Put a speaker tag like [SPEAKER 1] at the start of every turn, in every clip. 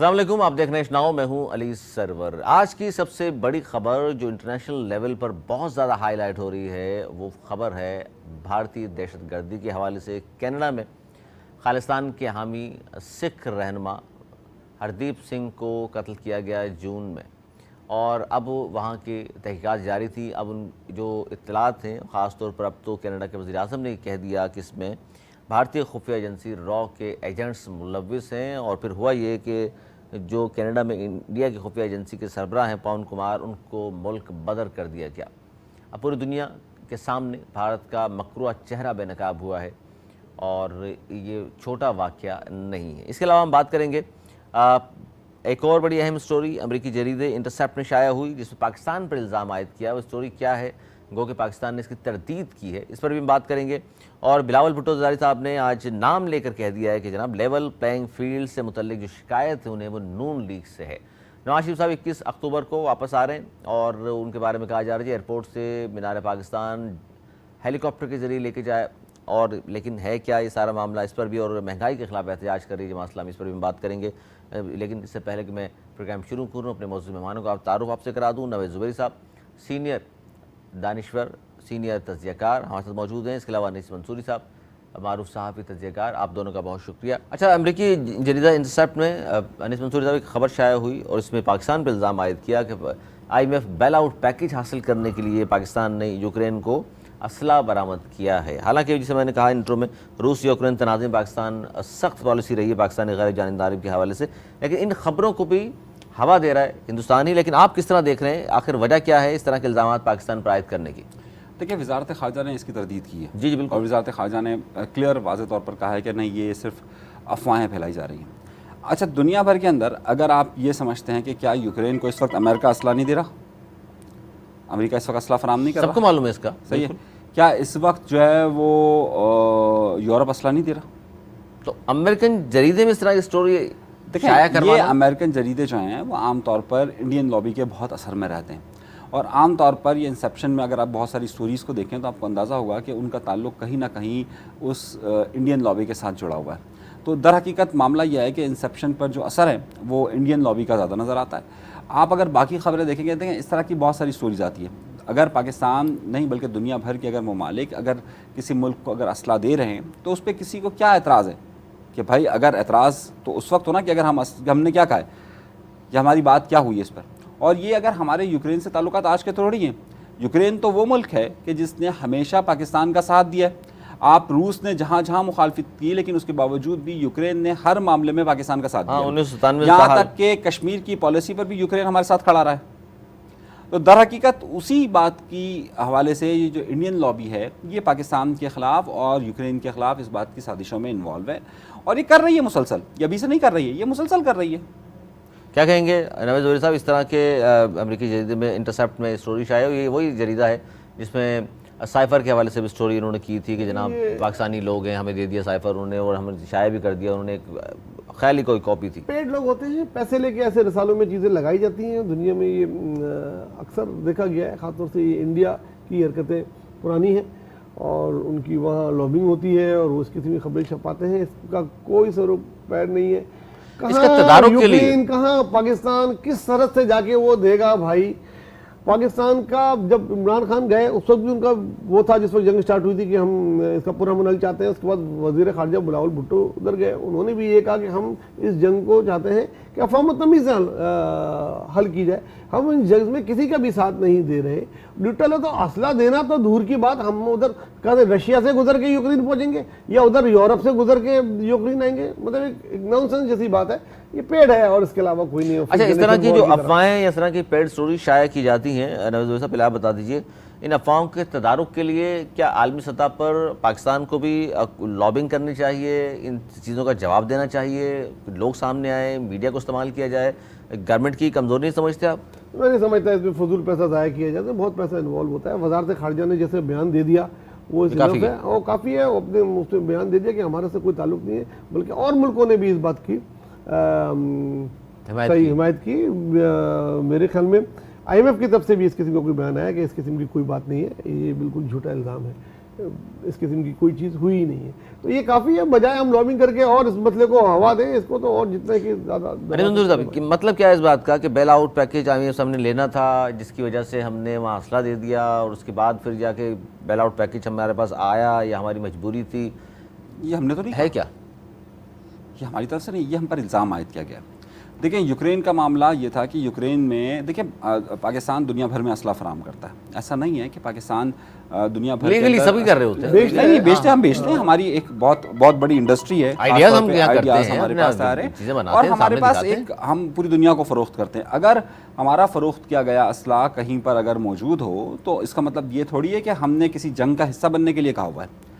[SPEAKER 1] अस्सलाम वालेकुम, आप देख रहे हैं नाउ, मैं हूं अली सरवर। आज की सबसे बड़ी खबर जो इंटरनेशनल लेवल पर बहुत ज़्यादा हाईलाइट हो रही है वो खबर है भारतीय दहशतगर्दी के हवाले से। कनाडा में खालिस्तान के हामी सिख रहनुमा हरदीप सिंह को कत्ल किया गया जून में, और अब वहाँ की तहकीकात जारी थी। अब उन जो इत्तलात हैं, ख़ास तौर पर अब तो कनाडा के वज़ीर-ए-आज़म ने कह दिया कि इसमें भारतीय खुफिया एजेंसी रॉ के एजेंट्स मुलव्विस हैं। और फिर हुआ ये कि जो कनाडा में इंडिया की खुफिया एजेंसी के सरबराह हैं पवन कुमार, उनको मुल्क बदर कर दिया गया। अब पूरी दुनिया के सामने भारत का मकरूआ चेहरा बेनकाब हुआ है और ये छोटा वाक़या नहीं है। इसके अलावा हम बात करेंगे एक और बड़ी अहम स्टोरी अमरीकी जरीदे इंटरसेप्ट में शाया हुई, जिसमें पाकिस्तान पर इल्ज़ाम आयद किया। वो स्टोरी क्या है, गो कि पाकिस्तान ने इसकी तरदीद की है, इस पर भी हम बात करेंगे। और बिलावल भुट्टो ज़रदारी साहब ने आज नाम लेकर कह दिया है कि जनाब लेवल प्लेइंग फील्ड से मुतल्लिक जो शिकायत है उन्हें वो नून लीग से है। नवाज शरीफ साहब 21 अक्टूबर को वापस आ रहे हैं और उनके बारे में कहा जा रहा है एयरपोर्ट से मीनार पाकिस्तान हेलीकॉप्टर के जरिए लेके जाए। और लेकिन है क्या ये सारा मामला, इस पर भी, और महंगाई के खिलाफ एहतजाज कर रही है जमात इस्लामी, इस पर भी हम बात करेंगे। लेकिन इससे पहले कि मैं प्रोग्राम शुरू करूँ, अपने मौजूद मेहमानों का तारुफ आपसे करा दूँ। नवेद ज़ुबैरी साहब सीनियर दानिश्वर, सीनियर तज्ज़ियाकार हमारे साथ मौजूद हैं। इसके अलावा अनीस मंसूरी साहब मारूफ सहाफ़ी तज्ज़ियाकार, आप दोनों का बहुत शुक्रिया। अच्छा, अमरीकी जरीदा इंटरसेप्ट में अनीस मंसूरी साहब एक खबर शाया हुई और इसमें पाकिस्तान पर इल्ज़ाम आयद किया कि IMF बेल आउट पैकेज हासिल करने के लिए पाकिस्तान ने यूक्रेन को असला बरामद किया है। हालांकि जिसे मैंने कहा इंट्रो में, रूस यूक्रेन तनाज़े में पाकिस्तान सख्त पॉलिसी रही है पाकिस्तानी गैर जानिबदारी के हवाले से, लेकिन इन खबरों को भी हवा दे रहा है हिंदुस्तान ही। लेकिन आप किस तरह देख रहे हैं, आखिर वजह क्या है इस तरह के इल्ज़ाम पाकिस्तान पर आयद करने की?
[SPEAKER 2] देखिए, वज़ारत ख़ारजा ने इसकी तरदीद की है।
[SPEAKER 1] जी बिल्कुल।
[SPEAKER 2] और वज़ारत ख़ारजा ने क्लियर वाज़े तौर पर कहा है कि नहीं, ये सिर्फ अफवाहें फैलाई जा रही हैं। अच्छा, दुनिया भर के अंदर अगर आप ये समझते हैं कि क्या यूक्रेन को इस वक्त अमेरिका असला नहीं दे रहा, अमेरिका इस वक्त असला फराम नहीं कर रहा,
[SPEAKER 1] सबको मालूम है इसका,
[SPEAKER 2] सही है। क्या इस वक्त जो है वो यूरोप असला नहीं दे रहा?
[SPEAKER 1] तो अमेरिकन जरीदे में इस तरह की स्टोरी
[SPEAKER 2] देखिए, ये अमेरिकन जरीदे जो हैं वो आम तौर पर इंडियन लॉबी के बहुत असर में रहते हैं। और आम तौर पर ये इंसेप्शन में अगर आप बहुत सारी स्टोरीज़ को देखें तो आपको अंदाज़ा होगा कि उनका ताल्लुक़ कहीं ना कहीं उस इंडियन लॉबी के साथ जुड़ा हुआ है। तो दर हकीकत मामला यह है कि इंसेप्शन पर जो असर है वो इंडियन लॉबी का ज़्यादा नज़र आता है। आप अगर बाकी खबरें देखेंगे, देखें इस तरह की बहुत सारी स्टोरीज़ आती है। अगर पाकिस्तान नहीं बल्कि दुनिया भर के अगर ममालिक अगर किसी मुल्क को अगर असला दे रहे हैं तो उस पर किसी को क्या एतराज़ है कि भाई, अगर एतराज़ तो उस वक्त हो ना कि अगर हमने क्या कहा है या हमारी बात क्या हुई है इस पर। और ये अगर हमारे यूक्रेन से ताल्लुकात आज के थोड़ी हैं। यूक्रेन तो वो मुल्क है कि जिसने हमेशा पाकिस्तान का साथ दिया है। आप रूस ने जहाँ जहाँ मुखालफत की, लेकिन उसके बावजूद भी यूक्रेन ने हर मामले में पाकिस्तान का साथ दिया। यहाँ तक कि कश्मीर की पॉलिसी पर भी यूक्रेन हमारे साथ खड़ा रहा है। तो दर हकीकत उसी बात की हवाले से ये जो इंडियन लॉबी है ये पाकिस्तान के ख़िलाफ़ और यूक्रेन के ख़िलाफ़ इस बात की साजिशों में इन्वॉल्व है और ये कर रही है मुसलसल। ये अभी से नहीं कर रही है, ये मुसलसल कर रही है।
[SPEAKER 1] क्या कहेंगे नवेद ज़ुबैरी साहब, इस तरह के अमरीकी जरीदे में इंटरसेप्ट में स्टोरी शाया हुई? ये वही जरीदा है जिसमें साइफ़र के हवाले से भी स्टोरी उन्होंने की थी कि जनाब पाकिस्तानी लोग हैं, हमें दे दिया साइफ़र उन्होंने और हमें शाया भी कर दिया उन्होंने, एक ख्याली कोई कॉपी थी।
[SPEAKER 3] पेड लोग होते हैं, पैसे लेके ऐसे रसालों में चीज़ें लगाई जाती हैं। दुनिया में ये अक्सर देखा गया है, ख़ासतौर से ये इंडिया की हरकतें पुरानी हैं और उनकी वहाँ लॉबिंग होती है और वो इस किस्म की खबरें छपाते हैं। इसका कोई स्वरूप पैड नहीं है। कहाँ यूक्रेन, कहाँ पाकिस्तान, किस सरहद से जाके वो देगा भाई? पाकिस्तान का जब इमरान खान गए उस वक्त भी उनका वो था जिस वक्त जंग स्टार्ट हुई थी कि हम इसका पूरा मुनल चाहते हैं। उसके बाद वजीर खारजा बिलावल भुट्टो उधर गए, उन्होंने भी ये कहा कि हम इस जंग को चाहते हैं कि अफ़वाह तमीज़ से हल की जाए। हम इन जंग में किसी का भी साथ नहीं दे रहे। न्यूट्रल है तो असला देना तो दूर की बात, हम उधर कहते रशिया से गुजर के यूक्रेन पहुँचेंगे या उधर यूरोप से गुजर के यूक्रेन आएंगे, मतलब एक नॉनसेंस जैसी बात है। ये पेड़ है और इसके अलावा कोई नहीं है।
[SPEAKER 1] अच्छा, इस तरह की जो अफवाहें या इस तरह की पेड स्टोरी शाया की जाती हैं, नवेद साहब पहले आप बता दीजिए, इन अफवाहों के तदारुक के लिए क्या आलमी सतह पर पाकिस्तान को भी लॉबिंग करनी चाहिए, इन चीज़ों का जवाब देना चाहिए, लोग सामने आए, मीडिया को इस्तेमाल किया जाए? गवर्नमेंट की कमज़ोरी नहीं समझते आप?
[SPEAKER 3] मैं नहीं समझता इसमें फजूल पैसा ज़ाया किया जाता है, बहुत पैसा इन्वॉल्व होता है। वज़ारत खारजा ने जैसे बयान दे दिया वो काफ़ी है, और काफ़ी है, अपने उसमें बयान दे दिया कि हमारे से कोई ताल्लुक़ नहीं है, बल्कि और मुल्कों ने भी इस बात की सही हिमायत की। मेरे ख्याल में IMF की तरफ से भी इस किस्म का कोई बयान आया कि इस किस्म की कोई बात नहीं है, ये बिल्कुल झूठा इल्ज़ाम है। इस किस्म की कोई चीज़ हुई ही नहीं है। तो ये काफ़ी है, बजाय हम लॉबिंग करके और इस मसले को हवा दें, इसको तो और जितना कि ज़्यादा
[SPEAKER 1] अनिल मंजूर साहब कि मतलब क्या है इस बात का कि बेल आउट पैकेज IMF हमने लेना था, जिसकी वजह से हमने वहाँ असला दे दिया और उसके बाद फिर जाके बेल आउट पैकेज हमारे पास आया, या हमारी मजबूरी थी,
[SPEAKER 2] ये हमने तो नहीं
[SPEAKER 1] है क्या?
[SPEAKER 2] ये हमारी तरफ से नहीं, ये हम पर इल्ज़ाम आयद किया गया। देखिए यूक्रेन का मामला ये था कि यूक्रेन में देखिए पाकिस्तान दुनिया भर में असला फराम करता है। ऐसा नहीं है कि पाकिस्तान दुनिया भर
[SPEAKER 1] लीगली सभी कर रहे होते हैं।
[SPEAKER 2] नहीं बेचते, हम बेचते हैं, हमारी एक बहुत बड़ी इंडस्ट्री है,
[SPEAKER 1] आइडियाज हम क्या करते हैं,
[SPEAKER 2] हमारे पास आ रहे
[SPEAKER 1] चीजें
[SPEAKER 2] हैं
[SPEAKER 1] बनाते
[SPEAKER 2] और
[SPEAKER 1] हैं,
[SPEAKER 2] हमारे
[SPEAKER 1] सामने
[SPEAKER 2] पास
[SPEAKER 1] दिखाते
[SPEAKER 2] एक हम पूरी दुनिया को फ़रोख्त करते हैं। अगर हमारा फ़रोख्त किया गया असला कहीं पर अगर मौजूद हो तो इसका मतलब ये थोड़ी है कि हमने किसी जंग का हिस्सा बनने के लिए कहा हुआ है।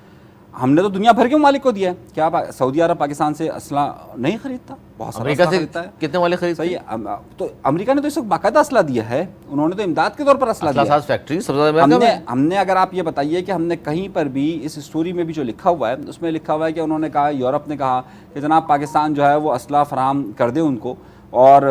[SPEAKER 2] हमने तो दुनिया भर के ममालिक को दिया है। क्या सऊदी अरब पाकिस्तान से असला नहीं खरीदता? बहुत सारा
[SPEAKER 1] अमेरिका से
[SPEAKER 2] खरीदता है।
[SPEAKER 1] कितने वाले खरीदते
[SPEAKER 2] सही है, तो अमेरिका ने तो इस वक्त बाकायदा असला दिया है, उन्होंने तो इमदाद के तौर पर असला दिया है।
[SPEAKER 1] फैक्ट्री सबसे ज्यादा अमेरिका में।
[SPEAKER 2] हमने अगर आप ये बताइए कि हमने कहीं पर भी इस स्टोरी में भी जो लिखा हुआ है उसमें लिखा हुआ है कि उन्होंने कहा, यूरोप ने कहा कि जनाब पाकिस्तान जो है वो असला फराहम कर दे उनको और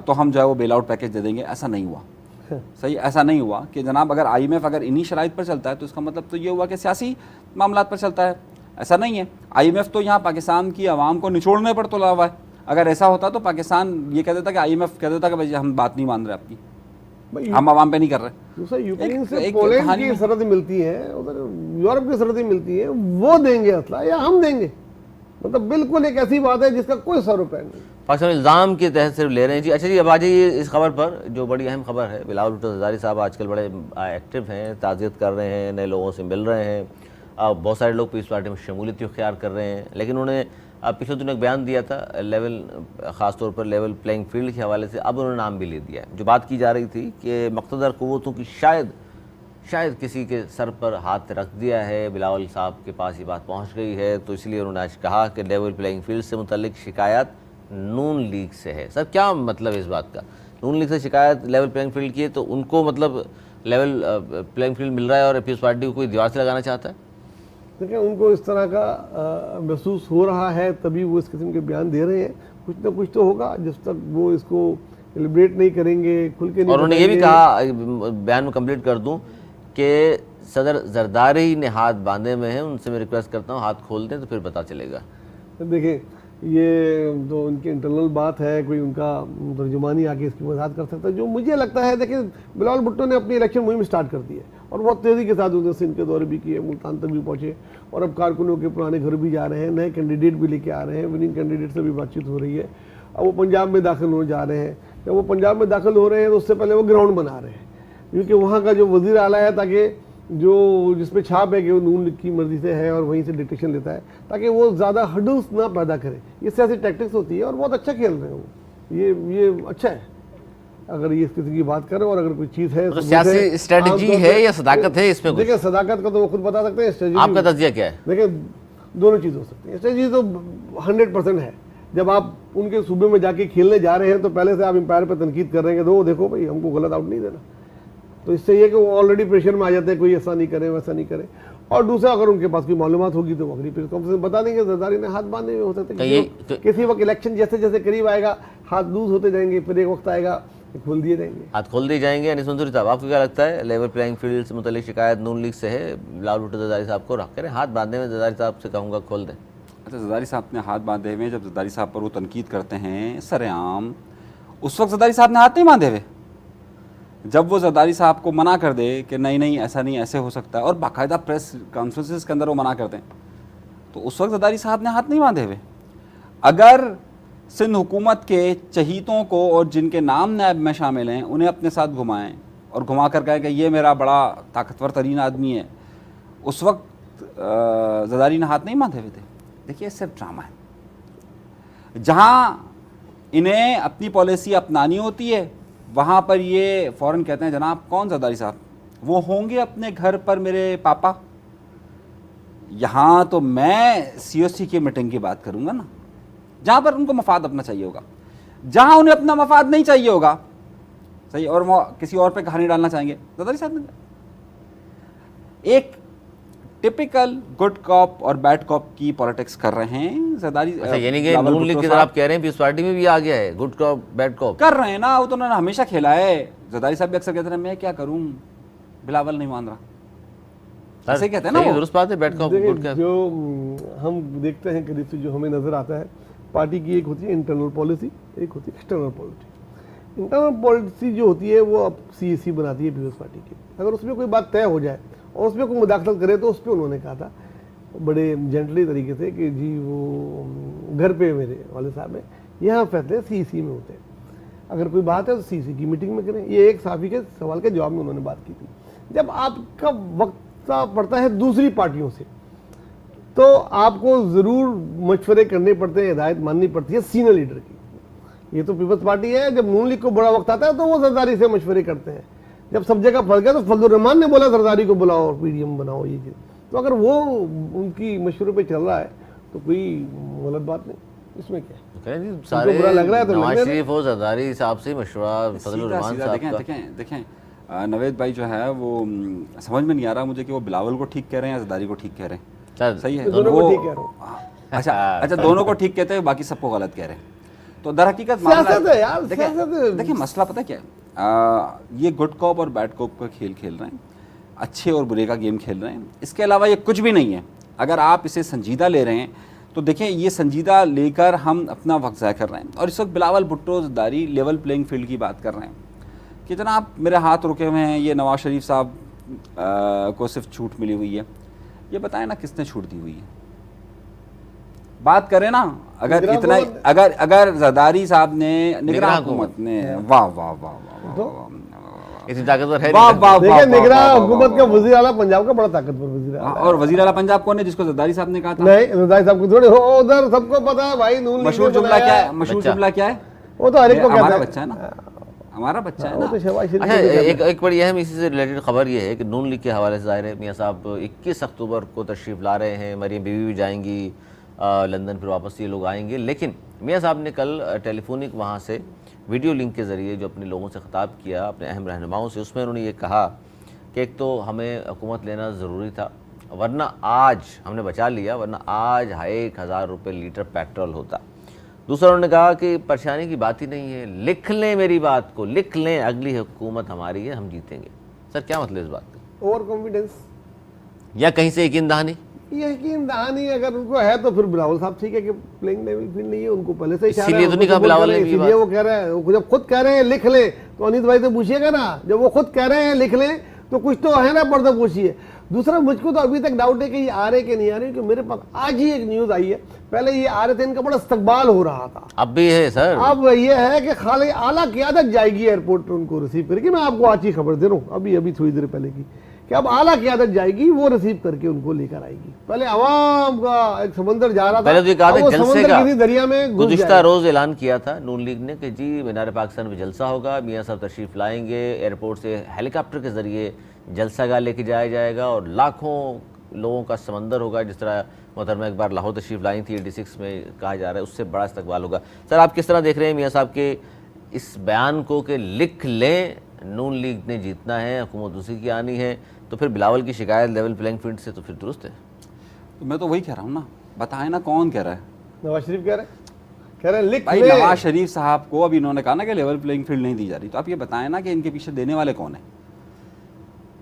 [SPEAKER 2] तो हम जो है वो बेल आउट पैकेज दे देंगे। ऐसा नहीं हुआ। सही, ऐसा नहीं हुआ कि जनाब अगर IMF अगर इन्हीं शराइत पर चलता है तो इसका मतलब तो ये हुआ कि सियासी मामलात पर चलता है। ऐसा नहीं है। IMF तो यहाँ पाकिस्तान की आवाम को निचोड़ने पर तुला हुआ है। अगर ऐसा होता तो पाकिस्तान ये कह देता कि IMF कह देता कि भाई हम बात नहीं मान रहे आपकी, हम आवाम पे नहीं कर रहे।
[SPEAKER 3] दूसरा यूक्रेन से
[SPEAKER 2] एक
[SPEAKER 3] पोलैंड
[SPEAKER 2] कहानी
[SPEAKER 3] की
[SPEAKER 2] में-
[SPEAKER 3] सरहदें मिलती हैं, उधर यूरोप की सरहदें मिलती हैं, वो देंगे असला या हम देंगे? मतलब बिल्कुल एक ऐसी बात है जिसका कोई सर पैर नहीं।
[SPEAKER 1] पाकिस्तान इल्ज़ाम के तहत सिर्फ ले रहे हैं जी। अच्छा जी, अब आ जाइए इस खबर पर जो बड़ी अहम खबर है। बिलावल भुट्टो ज़रदारी साहब आजकल बड़े एक्टिव हैं, ताज़ियत कर रहे हैं, नए लोगों से मिल रहे हैं, बहुत सारे लोग पीस पार्टी में शमूलियत इख्तियार कर रहे हैं। लेकिन उन्होंने पिछले दिनों एक बयान दिया था लेवल, ख़ासतौर पर लेवल प्लेइंग फील्ड के हवाले से, अब उन्होंने नाम भी ले दिया है। जो बात की जा रही थी कि मक़तदर क़ुव्वतों की शायद किसी के सर पर हाथ रख दिया है, बिलावल साहब के पास ये बात पहुंच गई है, तो इसलिए उन्होंने आज कहा कि लेवल प्लेइंग फील्ड से मुतल्लिक शिकायत नून लीग से है। सर क्या मतलब है इस बात का? नून लीग से शिकायत लेवल प्लेइंग फील्ड की है तो उनको मतलब लेवल प्लेइंग फील्ड मिल रहा है और पीपल्स पार्टी को कोई दीवार से लगाना चाहता है?
[SPEAKER 3] देखिए, उनको इस तरह का महसूस हो रहा है तभी वो इस किस्म के बयान दे रहे हैं। कुछ ना कुछ तो होगा, जब तक वो इसको सेलिब्रेट नहीं करेंगे, खुल के नहीं।
[SPEAKER 1] और उन्होंने ये भी कहा, बयान में कंप्लीट कर दूं, कि सदर जरदारी ने हाथ बांधे में है, उनसे मैं रिक्वेस्ट करता हूँ हाथ खोल दें तो फिर पता चलेगा।
[SPEAKER 3] देखिए, ये तो उनकी इंटरनल बात है, कोई उनका तर्जुमानी आके इसकी वजाहत कर सकता है। जो मुझे लगता है, देखिए बिलावल भुट्टो ने अपनी इलेक्शन मुहिम स्टार्ट कर दी है और बहुत तेज़ी के साथ उधर सिंध के दौरे भी किए, मुल्तान तक भी पहुँचे और अब कारकुनों के पुराने घर भी जा रहे हैं, नए कैंडिडेट भी लेके आ रहे हैं, विनिंग कैंडिडेट से भी बातचीत हो रही है। अब वो पंजाब में दाखिल हो जा रहे हैं। जब वो पंजाब में दाखिल हो रहे हैं तो उससे पहले वो ग्राउंड बना रहे हैं, क्योंकि वहाँ का जो वज़ीर आला है, ताकि जो जिसपे छाप है कि वो नून लीग की मर्जी से है और वहीं से डिटेक्शन लेता है, ताकि वो ज़्यादा हडल्स ना पैदा करे। ये सियासी टैक्टिक्स होती है और बहुत अच्छा खेल रहे हैं वो। ये अच्छा है अगर ये किसी की बात करें, और अगर कोई चीज़ है
[SPEAKER 1] तो सियासी स्ट्रेटजी है या सदाकत है इसमें?
[SPEAKER 3] देखिए, सदाकत का तो वो खुद बता सकते हैं, स्ट्रेटजी
[SPEAKER 1] आपका तज्जिया क्या है?
[SPEAKER 3] देखिए, दोनों चीज़ हो सकती है। स्ट्रेटजी तो 100% है। जब आप उनके सूबे में जाके खेलने जा रहे हैं तो पहले से आप एम्पायर पर तनकीद कर रहे हैं कि दो देखो भाई हमको गलत आउट नहीं देना, तो इससे ये कि वो ऑलरेडी प्रेशर में आ जाते हैं, कोई ऐसा नहीं करे वैसा नहीं करे। और दूसरा, अगर उनके पास कोई मालूमात होगी तो वो अगली प्रेस कॉन्फ्रेंस बता देंगे। जरदारी ने हाथ बांधे हुए हो सकते हैं, किसी वक्त इलेक्शन जैसे जैसे करीब आएगा हाथ लूज होते जाएंगे, फिर एक वक्त आएगा खोल दिए जाएंगे,
[SPEAKER 1] हाथ खोल दिए जाएंगे। अनिस मंसूरी साहब, आपको क्या लगता है? लेवल प्लेइंग फील्ड से मुतल्लिक शिकायत नून लीग से है, बिलावल भुट्टो जरदारी साहब को रख करें हाथ बांधे में, जरदारी साहब से कहूँगा खोल दें।
[SPEAKER 2] अच्छा, जरदारी साहब ने हाथ बांधे हुए, जब जरदारी साहब पर वो तनकीद करते हैं सरेआम, उस वक्त जरदारी साहब ने हाथ नहीं बांधे हुए। जब वो जरदारी साहब को मना कर दे कि नहीं नहीं ऐसा नहीं, ऐसे हो सकता है, और बाकायदा प्रेस कॉन्फ्रेंसेस के अंदर वो मना करते हैं, तो उस वक्त जरदारी साहब ने हाथ नहीं बांधे हुए। अगर सिंध हुकूमत के चहीतों को और जिनके नाम नैब में शामिल हैं उन्हें अपने साथ घुमाएं और घुमा कर कहें कि ये मेरा बड़ा ताकतवर तरीन आदमी है, उस वक्त जरदारी ने हाथ नहीं बांधे हुए थे। देखिए, सिर्फ ड्रामा है। जहाँ इन्हें अपनी पॉलिसी अपनानी होती है वहाँ पर ये फ़ौरन कहते हैं जनाब कौन जरदारी साहब, वो होंगे अपने घर पर मेरे पापा। यहाँ तो मैं COC की मीटिंग की बात करूँगा ना, जहाँ पर उनको मफाद अपना चाहिए होगा, जहाँ उन्हें अपना मफाद नहीं चाहिए होगा, सही, और वो किसी और पे कहानी डालना चाहेंगे, जरदारी साहब ने एक टिपिकल गुड कॉप और बैड कॉप की पॉलिटिक्स कर रहे हैं जरदारी।
[SPEAKER 1] अच्छा, यानी कि नून लीग की तरह आप कह रहे हैं पीस पार्टी में भी आ गया है गुड कॉप बैड कॉप
[SPEAKER 2] कर रहे हैं ना, वो तो उन्होंने हमेशा खेला है। जरदारी साहब भी अक्सर कहते हैं मैं क्या करूं, बिलावल नहीं मान रहा, ऐसे कहते हैं ना
[SPEAKER 1] सही,
[SPEAKER 2] वो।
[SPEAKER 1] दुरुस्त बात है, बैठ का
[SPEAKER 3] देखिए,
[SPEAKER 1] गुट का।
[SPEAKER 3] जो हम देखते हैं करीब से, जो हमें नज़र आता है, पार्टी की एक होती है इंटरनल पॉलिसी, एक होती है एक्सटर्नल पॉलिसी। इंटरनल पॉलिसी जो होती है वो अब CEC बनाती है पीपल्स पार्टी की। अगर उसमें कोई बात तय हो जाए और उसमें कोई मुदाखलत करे तो उस पर उन्होंने कहा था बड़े जेंटली तरीके से कि जी वो घर पे मेरे वाले साहब हैं, यहाँ फैसले CEC में होते हैं, अगर कोई बात है तो CEC की मीटिंग में करें। ये एक साफी के सवाल के जवाब में उन्होंने बात की थी। जब आपका वक्त पड़ता है दूसरी पार्टियों से तो आपको ज़रूर मशवरे करने पड़ते हैं, हिदायत माननी पड़ती है सीनियर लीडर की। ये तो पीपल्स पार्टी है, जब नून लीग को बड़ा वक्त आता है तो वो जरदारी से मशवरे करते हैं। जब सब जगह फंस गया तो फजलुर रहमान ने बोला जरदारी को बुलाओ और PDM बनाओ ये चीज़। तो अगर वो उनकी मशवरे पे चल रहा है तो कोई गलत बात नहीं, इसमें क्या है?
[SPEAKER 1] कहें जी, सारे
[SPEAKER 3] बुरा लग रहा है तो
[SPEAKER 1] नवाज
[SPEAKER 3] लगने दो।
[SPEAKER 1] शरीफ और जरदारी साहब से मशवरा, फजलुर रहमान
[SPEAKER 2] सीधा
[SPEAKER 1] साहब
[SPEAKER 2] देखें
[SPEAKER 1] का।
[SPEAKER 2] देखें देखें नवेद भाई जो है वो समझ में नहीं आ रहा मुझे कि वो बिलावल को ठीक कह रहे हैं या जरदारी को ठीक कह रहे हैं।
[SPEAKER 1] सर,
[SPEAKER 2] सही है
[SPEAKER 3] दोनों को
[SPEAKER 2] वो
[SPEAKER 3] ठीक कह रहे हो।
[SPEAKER 2] अच्छा दोनों को ठीक कहते हैं, बाकी सबको गलत कह रहे हैं। तो दर हकीकत मामला
[SPEAKER 3] सियासत है यार,
[SPEAKER 2] देखिए
[SPEAKER 3] सियासत है।
[SPEAKER 2] देखिए मसला पता क्या है, ये गुड कॉप और बैड कॉप का खेल खेल रहे हैं, अच्छे और बुरे का गेम खेल रहे हैं। इसके अलावा ये कुछ भी नहीं है। अगर आप इसे संजीदा ले रहे हैं तो देखें ये संजीदा लेकर हम अपना वक्त ज़ाया कर रहे हैं। और इस वक्त Bilawal Bhutto Zardari level playing field की बात कर रहे हैं कि जनाब मेरे हाथ रुके हुए हैं, ये नवाज शरीफ साहब को सिर्फ छूट मिली हुई है। ये बताएं ना किसने छूट दी हुई है, बात करें ना। अगर
[SPEAKER 3] निगरान
[SPEAKER 2] इतना
[SPEAKER 3] हुकूमत-
[SPEAKER 2] अगर अगर जरदारी साहब ने निगरान
[SPEAKER 1] निगरान
[SPEAKER 2] हुकूमत ने वाह वाह वाह वाह वाह
[SPEAKER 1] इतनी ताकतवर है
[SPEAKER 2] वाह
[SPEAKER 1] नहीं।
[SPEAKER 2] वाह
[SPEAKER 3] देखिए, निगरान हुकूमत का वज़ीर आला पंजाब का बड़ा ताकतवर वज़ीर आला
[SPEAKER 2] और वजीर आला पंजाब कौन है जिसको जरदारी साहब ने कहा था?
[SPEAKER 3] नहीं, रजाई साहब को थोड़े हो उधर, सबको पता है भाई। नून लीग ने
[SPEAKER 2] मशहूर जुमला
[SPEAKER 3] बनाया
[SPEAKER 2] क्या
[SPEAKER 3] है।
[SPEAKER 2] है? मशहूर
[SPEAKER 1] बच्चा।
[SPEAKER 2] जुमला क्या है?
[SPEAKER 3] वो तो हर एक को कहता
[SPEAKER 2] हमारा
[SPEAKER 3] है।
[SPEAKER 2] बच्चा है ना, हमारा बच्चा है
[SPEAKER 3] वो
[SPEAKER 2] ना।
[SPEAKER 3] तो शहबाज शरीफ
[SPEAKER 1] अच्छा,
[SPEAKER 3] को भी कहता है।
[SPEAKER 1] एक बड़ी अहम इसी से रिलेटेड खबर ये है कि नून लीग के हवाले से ज़ाहिर है मियाँ साहब 21 अक्टूबर को तशरीफ़ ला रहे हैं, मरियम बीवी भी जाएंगी लंदन, फिर वापस ये लोग आएंगे। लेकिन मियाँ साहब ने कल टेलीफोनिक वहाँ से वीडियो लिंक के ज़रिए जो अपने लोगों से ख़िताब किया, अपने अहम रहनुमाओं से, उसमें उन्होंने ये कहा कि एक तो हमें हुकूमत लेना ज़रूरी था, वरना आज हमने बचा लिया, वरना आज 1000 रुपये लीटर पेट्रोल होता। दूसरा उन्होंने कहा कि परेशानी की बात ही नहीं है, लिख लें मेरी बात को, लिख लें, अगली हुकूमत हमारी है, हम जीतेंगे। सर क्या मतलब इस बात का?
[SPEAKER 3] ओवर कॉन्फिडेंस,
[SPEAKER 1] या कहीं से यकीन दहानी?
[SPEAKER 3] ये यकीन दहानी अगर उनको है तो फिर बिलावल साहब ठीक है कि प्लेइंग लेवल फील्ड नहीं है, उनको पहले से इशारा है,
[SPEAKER 1] इसीलिए तो नहीं कहा
[SPEAKER 3] उनको
[SPEAKER 1] बिलावल ने
[SPEAKER 3] बोल
[SPEAKER 1] भी
[SPEAKER 3] रहे हैं,
[SPEAKER 1] ये
[SPEAKER 3] इसीलिए वो कह रहे हैं। वो जब खुद कह रहे हैं लिख लें तो अनित भाई से पूछिएगा ना, जब वो खुद कह रहे हैं लिख लें तो कुछ तो है ना, पर्दा पूछिए। दूसरा, मुझको तो अभी तक डाउट है कि ये आ रहे कि नहीं आ रहे, क्योंकि मेरे पास आज ही एक न्यूज़ आई है। पहले ये आ रहे थे, इनका बड़ा इस्तकबाल हो रहा था।
[SPEAKER 1] अब भी है सर।
[SPEAKER 3] अब ये है कि खाली आला क़यादत जाएगी एयरपोर्ट पर उनको रिसीव करके। मैं आपको आज ही खबर दे रहा हूँ, अभी थोड़ी देर पहले की, कि अब आला क़यादत जाएगी, वो रिसीव करके उनको लेकर आएगी। पहले आवाम का एक समंदर जा रहा था,
[SPEAKER 1] पहले तो ये कहा
[SPEAKER 3] अब
[SPEAKER 1] था
[SPEAKER 3] वो
[SPEAKER 1] जलसे
[SPEAKER 3] समंदर
[SPEAKER 1] का,
[SPEAKER 3] किसी दरिया में घुस
[SPEAKER 1] गुज़िश्ता
[SPEAKER 3] जाएगा।
[SPEAKER 1] रोज़ ऐलान किया था नून लीग ने कि जी मीनार पाकिस्तान में जलसा होगा, मियाँ साहब तशरीफ़ लाएंगे, एयरपोर्ट से हेलीकॉप्टर के ज़रिए जलसागाह लेके जाया जाएगा और लाखों लोगों का समंदर होगा। जिस तरह मोहतरमा एक बार लाहौर तशरीफ़ लाई थी 86 में, कहा जा रहा है उससे बड़ा इस्तकबाल होगा। सर आप किस तरह देख रहे हैं मियाँ साहब के इस बयान को कि लिख लें नून लीग ने जीतना है, हुकूमत उसी की आनी है, तो फिर बिलावल की शिकायत लेवल प्लेइंग फील्ड से तो फिर दुरुस्त है?
[SPEAKER 2] तो मैं तो वही कह रहा हूँ ना, बताएं ना कौन कह रहा है?
[SPEAKER 3] नवाज शरीफ कह रहे हैं लिख
[SPEAKER 2] भाई
[SPEAKER 3] ले।
[SPEAKER 2] नवाज शरीफ साहब को अभी इन्होंने कहा ना कि लेवल प्लेइंग फील्ड नहीं दी जा रही, तो आप ये बताएं ना कि इनके पीछे देने वाले कौन है?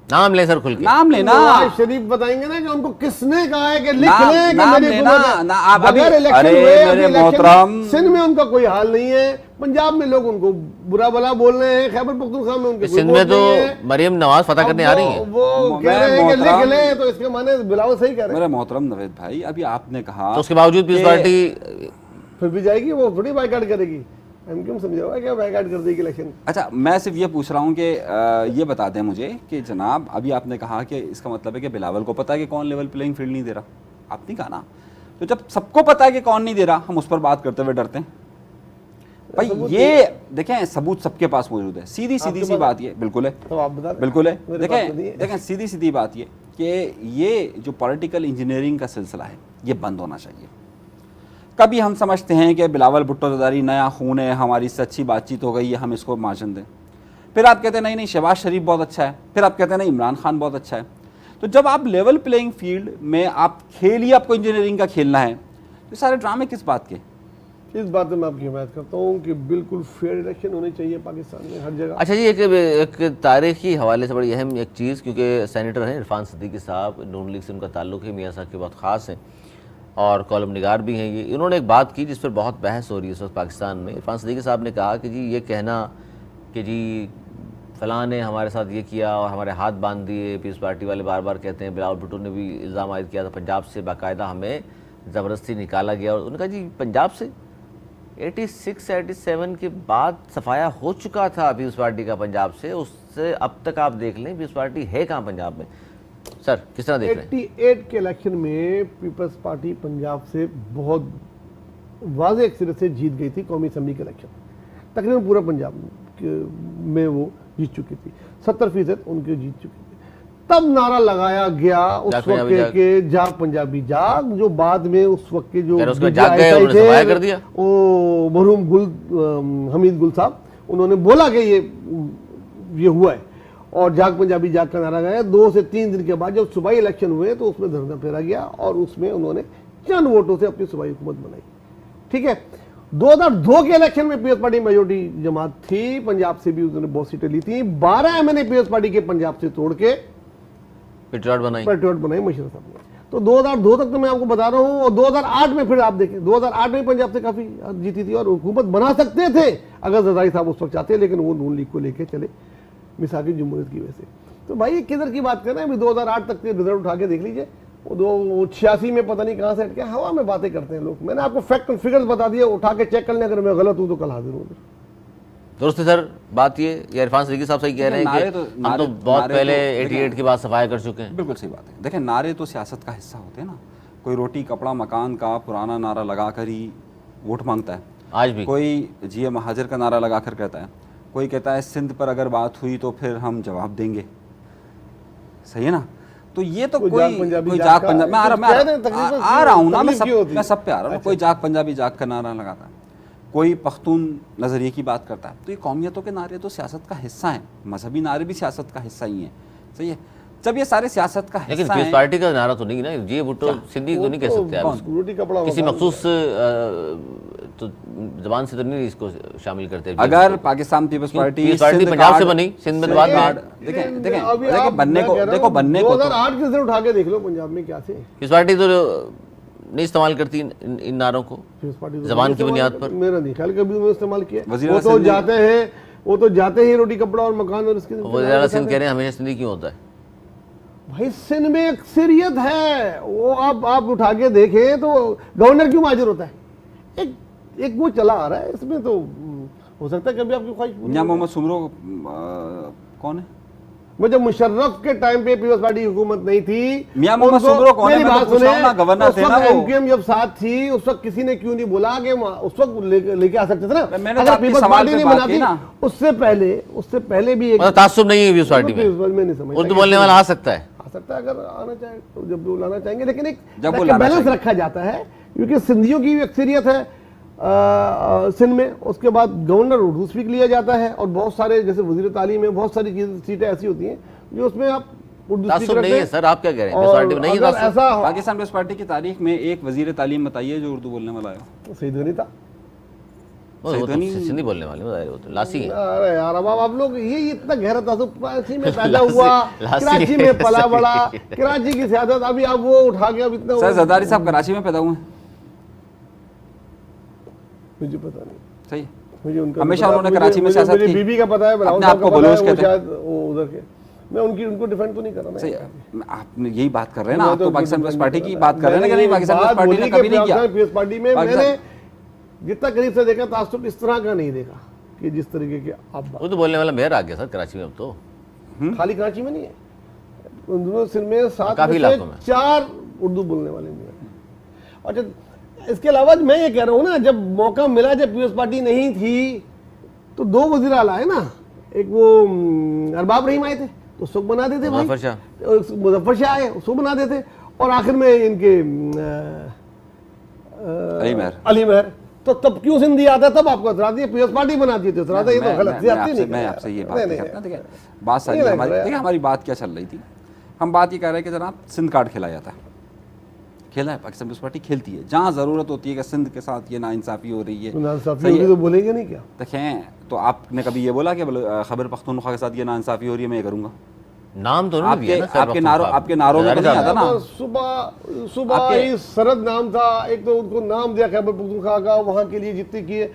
[SPEAKER 1] नाम लें सर खुल के।
[SPEAKER 2] नाम लेना,
[SPEAKER 3] नवाज शरीफ बताएंगे ना कि उनको किसने कहा है कि लिख
[SPEAKER 2] नाम-
[SPEAKER 3] लें कि
[SPEAKER 2] नाम
[SPEAKER 3] मेरी
[SPEAKER 2] लेना,
[SPEAKER 3] हुकूमत है।
[SPEAKER 2] ना आप अभी-
[SPEAKER 3] बगैर इलेक्शन
[SPEAKER 2] अरे
[SPEAKER 3] हुए, अभी
[SPEAKER 2] मेरे
[SPEAKER 3] इलेक्शन
[SPEAKER 2] मोहतरम,
[SPEAKER 3] सिंध में उनका कोई हाल नहीं है, पंजाब में लोग उनको बुरा भला बोल रहे हैं, खैबर पख्तूनख्वा में उनके कोई
[SPEAKER 1] सिंध में
[SPEAKER 3] वोट
[SPEAKER 1] तो
[SPEAKER 3] नहीं है।
[SPEAKER 1] मरीम नवाज फतह करने आ रही हैं।
[SPEAKER 3] वो कह
[SPEAKER 2] मैं
[SPEAKER 3] रहे हैं कि लिख
[SPEAKER 2] मोहतरम-
[SPEAKER 3] लें, तो इसके माने बिलावल सही कह रहे हैं।
[SPEAKER 2] मेरे मोहतरम नवेद भाई, अभी आपने कहा
[SPEAKER 1] तो उसके बावजूद पीस
[SPEAKER 2] कि-
[SPEAKER 1] पार्टी
[SPEAKER 3] फिर भी जाएगी, वो थोड़ी बाइकाट करेगी। हम क्यों समझा क्या बाइकाट कर देगी इलेक्शन?
[SPEAKER 2] अच्छा मैं सिर्फ ये पूछ रहा हूँ कि ये बता दें मुझे कि जनाब अभी आपने कहा कि इसका मतलब है कि बिलावल को पता है कि कौन लेवल प्लेइंग फील्ड नहीं दे रहा, आपने कहा ना। तो जब सबको पता है कि कौन नहीं दे रहा, हम उस पर बात करते हुए डरते हैं? भाई ये देखें सबूत सबके पास मौजूद है, सीधी सीधी सी बात ये बिल्कुल है,
[SPEAKER 3] तो आप बता दें।
[SPEAKER 2] बिल्कुल है।
[SPEAKER 3] मेरे पास तो नहीं
[SPEAKER 2] देखें
[SPEAKER 3] है।
[SPEAKER 2] देखें सीधी सीधी बात ये कि ये जो पॉलिटिकल इंजीनियरिंग का सिलसिला है ये बंद होना चाहिए। कभी हम समझते हैं कि बिलावल भुट्टो जरदारी नया खून है, हमारी इससे अच्छी बातचीत हो गई है, हम इसको मार्जिन दें। फिर आप कहते हैं नहीं नहीं शहबाज शरीफ बहुत अच्छा है, फिर आप कहते हैं नहीं इमरान खान बहुत अच्छा है। तो जब आप लेवल प्लेइंग फील्ड में आप खेल ही आपको इंजीनियरिंग का खेलना है, तो सारे ड्रामे किस बात के?
[SPEAKER 3] इस बात में मैं आपकी हिमायत करता हूँ कि बिल्कुल फेयर इलेक्शन होने चाहिए पाकिस्तान में हर जगह।
[SPEAKER 1] अच्छा जी, एक तारीखी हवाले से बड़ी अहम एक चीज़, क्योंकि सेनेटर हैं इरफान सिद्दीकी साहब, नून लीग से उनका ताल्लुक़ है, मियाँ साहब के बहुत ख़ास हैं और कॉलम निगार भी हैं ये। इन्होंने एक बात की जिस पर बहुत बहस हो रही है इस वक्त पाकिस्तान में। इरफान सिद्दीकी साहब ने कहा कि जी ये कहना कि जी फ़लाँ ने हमारे साथ ये किया और हमारे हाथ बांध दिए, पीपल्स पार्टी वाले बार बार कहते हैं, बिलावल भुट्टो ने भी इल्ज़ाम आयद किया था पंजाब से बाकायदा हमें ज़बरदस्ती निकाला गया। और उन्होंने कहा जी पंजाब से 86-87 के बाद सफाया हो चुका था पीपल्स पार्टी का पंजाब से, उससे अब तक आप देख लें पीपल्स पार्टी है कहाँ पंजाब में। सर किस तरह देख रहे हैं?
[SPEAKER 3] 88 के इलेक्शन में पीपल्स पार्टी पंजाब से बहुत वाज़ेह सिरे से जीत गई थी कौमी असम्बली के इलेक्शन, तकरीबन पूरा पंजाब में वो जीत चुकी थी, 70% उनके जीत चुकी थी। तब नारा लगाया गया उस वक्त के जाग पंजाबी जाग, जो बाद में उस वक्त के जो
[SPEAKER 1] कर दिया
[SPEAKER 3] वो मरहूम हमीद गुल साहब, उन्होंने बोला कि ये हुआ है और जाग पंजाबी जाग का नारा गाया। 2 से 3 दिन के बाद जब सूबाई इलेक्शन हुए तो उसमें धरना फेरा गया और उसमें उन्होंने चंद वोटों से अपनी सूबाई हुकूमत बनाई। ठीक है, 2002 के इलेक्शन में पीपल्स पार्टी मेजोरिटी जमात थी, पंजाब से भी उन्होंने बहुत सीटें ली थी। 12 MNA पीपल्स पार्टी के पंजाब से तोड़ के पेट्रियट बनाई मशीर साहब ने। तो 2002 तक तो मैं आपको बता रहा हूँ, और 2008 में फिर आप देखें 2008 में पंजाब से काफी जीती थी और हुकूमत बना सकते थे अगर जरदारी साहब उस वक्त चाहते, लेकिन वो नून लीग को लेके चले मिसाकी जमहूरियत की वजह से। तो भाई किधर की बात कर रहे हैं? अभी 2008 तक के रिजल्ट उठा के देख लीजिए, वो 86 में पता नहीं कहाँ से हट गया, हवा में बातें करते हैं लोग। मैंने आपको फैक्ट और फिगर्स बता दिए, उठा के चेक कर लें, अगर मैं गलत हूँ तो कल हाजिर हूँ।
[SPEAKER 1] दोस्त सर बात ये इरफान सिद्दीकी साहब सही कह रहे हैं कि हम तो बहुत पहले 88 के बाद सफाया कर चुके हैं।
[SPEAKER 2] बिल्कुल सही बात है। देखिए नारे तो सियासत का हिस्सा होते हैं ना, कोई रोटी कपड़ा मकान का पुराना नारा लगा कर ही वोट मांगता है।
[SPEAKER 1] आज भी
[SPEAKER 2] कोई जिया महाजर का नारा लगा कर कहता है, कोई कहता है सिंध पर अगर बात हुई तो फिर हम जवाब देंगे। सही है ना? तो ये तो कोई जाग पंजाबी, मैं आ रहा हूँ ना, मैं सब पे आ रहा हूँ। कोई जाग पंजाबी जाग का नारा लगाता है, कोई पख्तून नज़रिए की बात करता है। तो ये कौमियतों के नारे तो सियासत का हिस्सा हैं, मजहबी नारे भी सियासत का हिस्सा ही हैं। सही है, जब ये सारे सियासत का
[SPEAKER 1] लेकिन पीपल्स पार्टी का नारा तो नहीं ना, जी भुट्टो सिंधी तो नहीं कह सकते आप, किसी मखसूस तो जबान से तो नहीं इसको शामिल करते।
[SPEAKER 2] अगर पाकिस्तान पीपल्स पार्टी
[SPEAKER 1] पंजाब से बनी, सिंध में बाद
[SPEAKER 2] देखो बनने को
[SPEAKER 3] 2008 के रिजल्ट उठा के देख लो पंजाब में क्या थे।
[SPEAKER 1] पीपल्स पार्टी तो नहीं इस्तेमाल करती इन नारों को जबान की बुनियाद पर।
[SPEAKER 3] मेरा नहीं ख्याल कभी उन्होंने इस्तेमाल किया। वो तो जाते हैं रोटी कपड़ा और मकान और इसके।
[SPEAKER 1] वज़ीर सिंध कह रहे हैं हमेशा सिंधी क्यों होता है?
[SPEAKER 3] भाई सिंध में अक्सरियत है, वो आप उठा के देखें तो गवर्नर क्यों माजिर होता है? एक वो चला आ रहा है, इसमें तो हो सकता है कभी आपकी ख्वाहिश।
[SPEAKER 2] मियां मोहम्मद सुमरो कौन है?
[SPEAKER 3] मुझे मुशर्रफ के टाइम पे पीपल्स पार्टी हुकूमत नहीं थी।
[SPEAKER 2] मियां मोहम्मद सुमरो कौन है? मैं तो पूछ रहा हूं ना, गवर्नर थे ना वो।
[SPEAKER 3] एमक्यूएम जब साथ थी उस वक्त किसी ने क्यों नहीं बोला कि उस वक्त लेके आ सकते थे ना?
[SPEAKER 2] मैंने
[SPEAKER 3] अगर पीपल्स पार्टी नहीं बनाती उससे पहले भी एक
[SPEAKER 1] तासुब नहीं है पीपल्स पार्टी में, उर्दू बोलने वाला आ सकता है
[SPEAKER 3] अगर आना चाहे तो जब वो लाना चाहेंगे, लेकिन एक बैलेंस रखा जाता है क्योंकि सिंधियों की भी अक्सरियत है सिंध में। उसके बाद गवर्नर उर्दू स्पीक लिया जाता है और बहुत सारे जैसे वजीर तालीम में बहुत सारी सीटें ऐसी होती हैं जो उसमें आप उर्दू स्पीक
[SPEAKER 1] नहीं है। सर आप क्या कह रहे हैं? नहीं है
[SPEAKER 2] ऐसा पाकिस्तान पीपल्स पार्टी की तारीख में एक वजीर तालीम बताइए जो उर्दू बोलने वाला है।
[SPEAKER 3] सईद गनी था,
[SPEAKER 1] सिंधी बोलने वाले लासी है।
[SPEAKER 3] अरे यार अब आप लोग ये इतना गहरा तासुब कराची में पैदा हुआ, कराची में पला बड़ा, कराची की सियासत, अभी आप वो उठा के अब इतना।
[SPEAKER 2] सर जरदारी साहब कराची में पैदा हुए?
[SPEAKER 3] मुझे पता नहीं।
[SPEAKER 2] सही,
[SPEAKER 3] मुझे उनका
[SPEAKER 2] हमेशा उन्होंने कराची में सियासत की।
[SPEAKER 3] बीबी का पता है,
[SPEAKER 2] अपने आप को बलोच कहते हैं,
[SPEAKER 3] शायद वो उधर के। मैं उनको डिफेंड तो नहीं कर रहा।
[SPEAKER 2] सही, आप यही बात कर रहे हैं ना, आप तो पाकिस्तान पीपल्स पार्टी की बात कर रहे हैं ना कि नहीं, पाकिस्तान पीपल्स पार्टी ने कभी नहीं किया।
[SPEAKER 3] पीपल्स पार्टी में मैंने जितना करीब से देखा तासुब इस तरह का नहीं देखा कि जिस तरीके के आप
[SPEAKER 1] वो तो बोलने वाला मेयर आ गया सर कराची में। अब तो
[SPEAKER 3] खाली कराची में नहीं है, उन सिंध में 7
[SPEAKER 1] काफी इलाकों में
[SPEAKER 3] 4 उर्दू बोलने वाले नहीं है। और इसके अलावा मैं ये कह रहा हूँ ना, जब मौका मिला, जब पीपल्स पार्टी नहीं थी तो 2 वज़ीर आला है ना, एक वो अरबाब रहीम आए थे तो सुख बना देते, मुजफ्फर शाह आए सुख बना देते, और आखिर में इनके अली महर। तो तब क्यों सिंधी आता? तब आपको एतराज़ है पीपल्स पार्टी बनाती थी, एतराज़ ये तो गलत नहीं।
[SPEAKER 2] मैं आपसे ये बात नहीं करता। देखिए बात सारी हमारी, देखिए हमारी बात क्या चल रही थी, हम बात ये कह रहे हैं कि जनाब सिंध कार्ड खिलाया जाता है। खेला है, पाकिस्तान पीपल्स पार्टी खेलती है। जहाँ ज़रूरत होती है कि सिंध के साथ ये नाइंसाफ़ी हो रही है,
[SPEAKER 3] तो नाइंसाफ़ी
[SPEAKER 2] सही
[SPEAKER 3] होगी
[SPEAKER 2] है।
[SPEAKER 3] तो बोलेंगे नहीं क्या?
[SPEAKER 2] देखें, तो आपने कभी ये बोला कि खैबर पख्तूनख्वा के साथ ये नाइंसाफ़ी हो रही है, मैं ये करूँगा?
[SPEAKER 1] नाम तो उन्होंने दिया ना, खैबर
[SPEAKER 2] आपके नारों में तो नहीं आता ना।
[SPEAKER 3] सुबह सुबह ही सरद नाम था, एक तो उनको नाम दिया खैबर पख्तूनख्वा का, वहाँ के लिए जितने किए।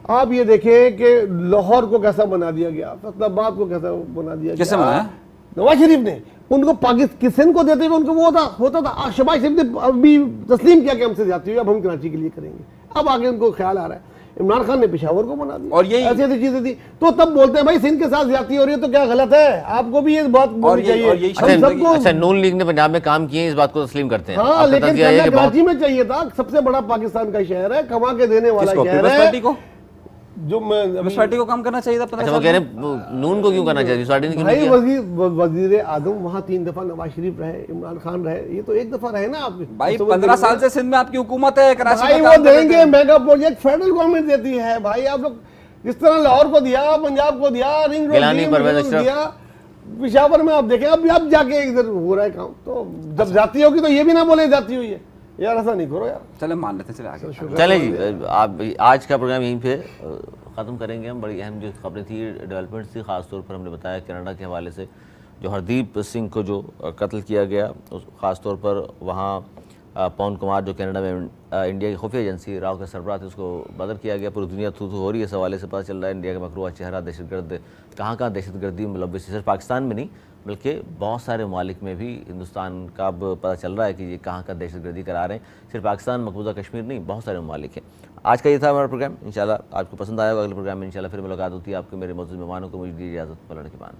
[SPEAKER 3] आप ये देखें कि लाहौर को कैसा बना दिया गया, फैसलाबाद को कैसा बना दिया
[SPEAKER 2] कैसे
[SPEAKER 3] गया।
[SPEAKER 2] बनाया?
[SPEAKER 3] नवाज शरीफ ने उनको पाकिस्तान को देते हुए उनको वो होता था, शहबाज शरीफ ने अभी तस्लीम किया कि हमसे ज्यादती हुई, अब हम कराची के लिए करेंगे। अब आगे उनको ख्याल आ रहा है। इमरान खान ने पेशावर को बना दिया,
[SPEAKER 2] और यही
[SPEAKER 3] ऐसी ऐसी चीजें थी। तो तब बोलते हैं भाई सिंध के साथ ज्यादती हो रही है तो क्या गलत है? आपको भी ये बात बोलनी चाहिए। हम सबको
[SPEAKER 1] अच्छा, नून लीग ने पंजाब में काम किए, इस बात को तस्लीम करते हैं।
[SPEAKER 3] हाँ,
[SPEAKER 1] आपका
[SPEAKER 3] लेकिन
[SPEAKER 1] तज़किया है कि बहुत-
[SPEAKER 3] कराची में चाहिए था। सबसे बड़ा पाकिस्तान का शहर है, कमा के देने वाला
[SPEAKER 2] किसको?
[SPEAKER 3] शहर
[SPEAKER 2] पीपल्स
[SPEAKER 3] है।
[SPEAKER 2] पार्टी को?
[SPEAKER 3] जो मैं
[SPEAKER 2] पीपल्स पार्टी को काम करना चाहिए था 15
[SPEAKER 1] अच्छा, वो
[SPEAKER 2] साल
[SPEAKER 1] कह रहे
[SPEAKER 2] में।
[SPEAKER 1] हैं नून को क्यों करना चाहिए, पार्टी ने क्यों नहीं
[SPEAKER 3] भाई
[SPEAKER 1] किया?
[SPEAKER 3] वजीर आजम वहाँ 3 दफा नवाज शरीफ रहे, इमरान खान रहे, ये तो एक दफा रहे ना आप
[SPEAKER 2] भाई 15 साल से सिंध में आपकी हुकूमत है, कराची
[SPEAKER 3] भाई
[SPEAKER 2] में
[SPEAKER 3] वो
[SPEAKER 2] काम कर रहे
[SPEAKER 3] देंगे,
[SPEAKER 2] थे।
[SPEAKER 3] मेगा प्रोजेक्ट फेडरल गवर्नमेंट देती है। भाई आप लोग जिस तरह लाहौर को दिया, पंजाब को दिया, रिंग रोड
[SPEAKER 1] गिलानी,
[SPEAKER 3] दी,
[SPEAKER 1] परवेज
[SPEAKER 3] मुझे
[SPEAKER 1] अशरफ।
[SPEAKER 3] दिया, पेशावर में आप देखें अब जाके इधर हो रहा है काम। तो जब जाती होगी तो ये भी ना बोले जाती हुई है यार, ऐसा नहीं करो यार।
[SPEAKER 2] चले मान लेते हैं, चले आगे।
[SPEAKER 1] चले जी, आप आज का प्रोग्राम यहीं पे ख़त्म करेंगे हम। बड़ी अहम जो खबरें थी, डेवलपमेंट्स थी, ख़ासतौर पर हमने बताया कनाडा के हवाले से जो हरदीप सिंह को जो कत्ल किया गया, उस ख़ासतौर पर वहाँ पवन कुमार जो कनाडा में इंडिया की खुफिया एजेंसी राव के सरबराह थे, उसको बदर किया गया। पूरी दुनिया थू हो रही है, इस हवाले से पता चल रहा है इंडिया का मकरूआ चेहरा दहशतगर्द कहाँ दहशतगर्दी मुलव्वस, सिर्फ पाकिस्तान में नहीं बल्कि बहुत सारे ममालिक में भी हिंदुस्तान का अब पता चल रहा है कि ये कहाँ का दहशतगर्दी करा रहे हैं। सिर्फ पाकिस्तान, मकबूजा कश्मीर नहीं, बहुत सारे ममालिक हैं। आज का ये था हमारा प्रोग्राम। इंशाल्लाह आपको पसंद आएगा। अगले प्रोग्राम में इंशाल्लाह फिर मुलाकात होती है आपके मेरे मौजूद मेहमानों को। मुझे दी इजाज़त, मौलाना के बाद।